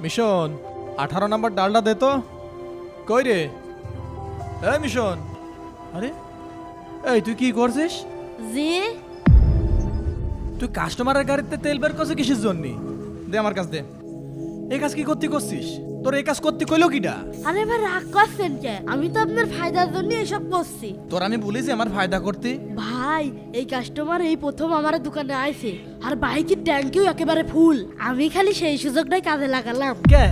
Mission 18 নম্বর ডালটা দে তো। কই রে মিশন? আরে এই তুই কি করছিস? জি তুই কাস্টমারের গাড়িতে তেল বের করছিস কিসের জন্য? দে আমার কাছ দে। এই কাজ কি করছিস? তোর এই কাজ করতে কইলো কিডা? আরে ভাই রাগ করছেন কে? আমি তো আপনার ফায়দার জন্য এসব করছি। তোর আমি বলেছি আমার ফায়দা করতে? ভাই এই কাস্টমার এই প্রথম আমার দোকানে আইছে আর বাইকের ট্যাঙ্কিও একেবারে ফুল। আমি খালি সেই সুযোগটাই কাজে লাগালাম। কে?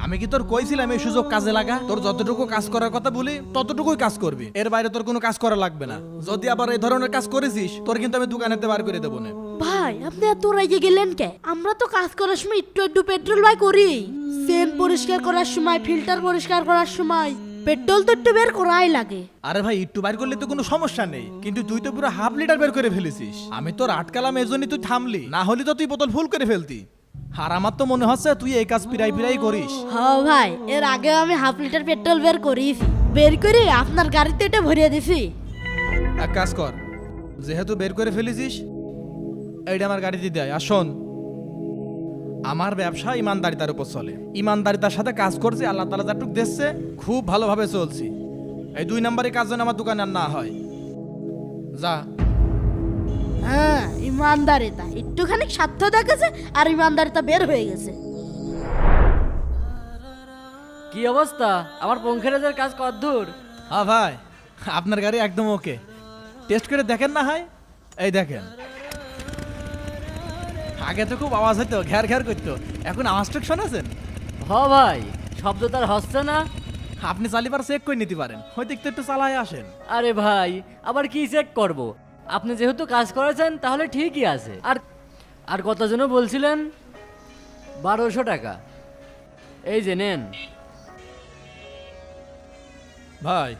আমি কি তোর কইছিলাম এই সুযোগ কাজে লাগা? তোর যতটুকু কাজ করার কথা বলি ততটুকুই কাজ করবি, এর বাইরে তোর কোনো কাজ করা লাগবে না। যদি আবার এই ধরনের কাজ করেছিস তোর কিন্তু আমি দোকানেতে বার করে দেবো না। ভাই আপনি এত রেগে গেলেন কে? আমরা তো কাজ করার সময় একটু একটু পেট্রোল ভাই করি। চেন পরিষ্কার করার সময়, ফিল্টার পরিষ্কার করার সময় পেট্রোল তো একটু বের করাই লাগে। আরে ভাই একটু বাইর করলে তো কোনো সমস্যা নেই, কিন্তু তুই তো পুরো হাফ লিটার বের করে ফেলেছিস। আমি তোর আটকালাম এজন্যই তুই থামলি, না হলে তো তুই বোতল ফুল করে ফেলতি। আর আমার তো মনে হচ্ছে তুই এই কাজ পিরাই করিস। হ্যাঁ ভাই, এর আগেও আমি হাফ লিটার পেট্রোল বের করিছি, বের করে আপনার গাড়িতে এটা ভরিয়ে দিছি। এক কাজ কর, যেহেতু বের করে ফেলেছিস এইটা আমার গাড়িতে দেয়। আর শোন, আমার ব্যবসা ইমানদারিতার উপর চলে, ইমানদারিতার সাথে কাজ করছি, আল্লাহ তাআলা যাটুক দিচ্ছে খুব ভালোভাবে চলছি। এই 2 নম্বরের কাজ যেন আমার দোকানে আর না হয়। যা। হ্যাঁ ইমানদারিতা একটুখানি স্বার্থ দেখেছে আর ইমানদারিতা বের হয়ে গেছে। কি অবস্থা? আমার পঙ্খেরাজের কাজ কতদূর? হ্যাঁ ভাই, আপনার গাড়ি একদম ওকে। টেস্ট করে দেখেন না? হয় এই দেখেন, আগে তো খুব আওয়াজ হতো, ঘ্যার ঘ্যার করতো, এখন আওয়াজটা শোনাছেন? হ ভাই, শব্দ তার হচ্ছে না। আপনি চালিবার চেক করে নিতে পারেন, হয়তো একটু চালায় আসেন। আরে ভাই, আবার কি চেক করব? আপনি যেহেতু কাজ করেছেন তাহলে ঠিকই আছে। আর আর কত জন বলছিলেন? 1200 টাকা। এই যে নেন। ভাই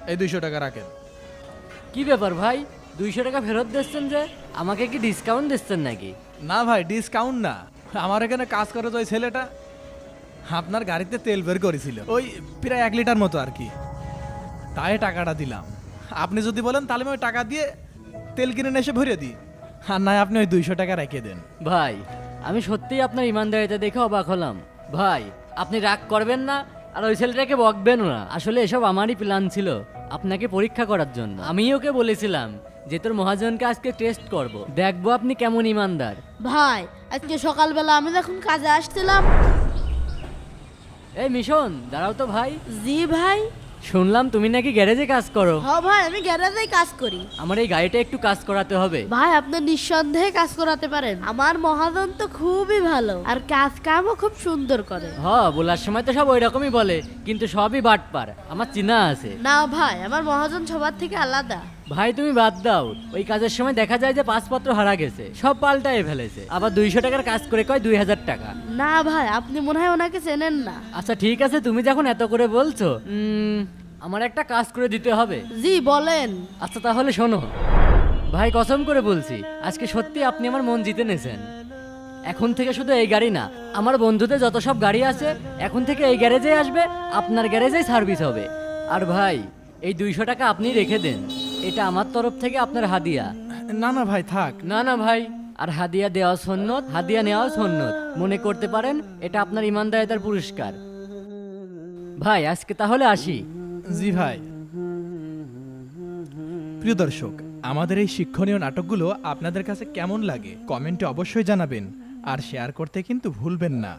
এই 200 টাকা রাখেন। কি ব্যাপার ভাই, 200 টাকা ফেরত দিচ্ছেন যে? আমাকে কি ডিসকাউন্ট দিচ্ছেন নাকি? না ভাই, ডিসকাউন্ট না, আমার এখানে কাজ করে তো ওই ছেলেটা আপনার গাড়িতে তেল বের করেছিল, ওই প্রায় 1 লিটার মতো আর কি, তাই টাকাটা দিলাম। আপনি যদি বলেন তাহলে আমি ওই টাকা দিয়ে তেল কিনে এসে ভরে দিই, আর নয় আপনি ওই 200 টাকা রেখে দেন। ভাই আমি সত্যিই আপনার ইমানদারিতা দেখে অবাক হলাম। ভাই আপনি রাগ করবেন না আর ওই ছেলেটাকে বকবেনও না। আসলে এসব আমারই প্ল্যান ছিল আপনাকে পরীক্ষা করার জন্য। আমি ওকে বলেছিলাম যে তোর মহাজনকে আজকে টেস্ট করব, দেখবো আপনি কেমন ইমানদার। ভাই আজকে সকালবেলা আমি যখন কাজে আসছিলাম। এই মিশন, দাঁড়াও তো ভাই। জি ভাই। শুনলাম তুমি নাকি গ্যারেজে কাজ করো। হ্যাঁ ভাই, আমি গ্যারেজেই কাজ করি। আমার এই গাড়িটা একটু কাজ করাতে হবে। ভাই আপনি নিঃসন্দেহে কাজ করাতে পারেন, আমার মহাজন তো খুবই ভালো আর কাজ কামও খুব সুন্দর করে। হ, বলার সময় তো সব ওই রকমই বলে, কিন্তু সবই বাটপার, আমার চিনা আছে। না ভাই, আমার মহাজন সবার থেকে আলাদা। ভাই তুমি বাদ দাও, ওই কাজের সময় দেখা যায় যে পাসপত্র হারা গেছে, সব পাল্টায় ফেলেছে, আবার 200 টাকার কাজ করে কয় 2000 টাকা। না ভাই, আপনি মনে হয় ওনাকে চেনেন না। আচ্ছা ঠিক আছে, তুমি যখন এত করে বলছো, আমার একটা কাজ করে দিতে হবে। জি বলেন। আচ্ছা তাহলে শোনো ভাই, কসম করে বলছি আজকে সত্যি আপনি আমার মন জিতে নিয়েছেন। এখন থেকে শুধু এই গাড়ি না, আমার বন্ধুদের যত সব গাড়ি আছে এখন থেকে এই গ্যারেজে আসবে, আপনার গ্যারেজেই সার্ভিস হবে। আর ভাই এই 200 টাকা আপনি রেখে দেন, এটা আমার তরফ থেকে আপনার হাদিয়া। না না ভাই থাক। না না ভাই, আর হাদিয়া দেওয়া সুন্নত, হাদিয়া নেওয়া সুন্নত, মনে করতে পারেন এটা আপনার ইমানদারিতার পুরস্কার। ভাই আজকে তাহলে আসি। জি ভাই। প্রিয় দর্শক, আমাদের এই শিক্ষণীয় নাটকগুলো আপনাদের কাছে কেমন লাগে কমেন্টে অবশ্যই জানাবেন, আর শেয়ার করতে কিন্তু ভুলবেন না।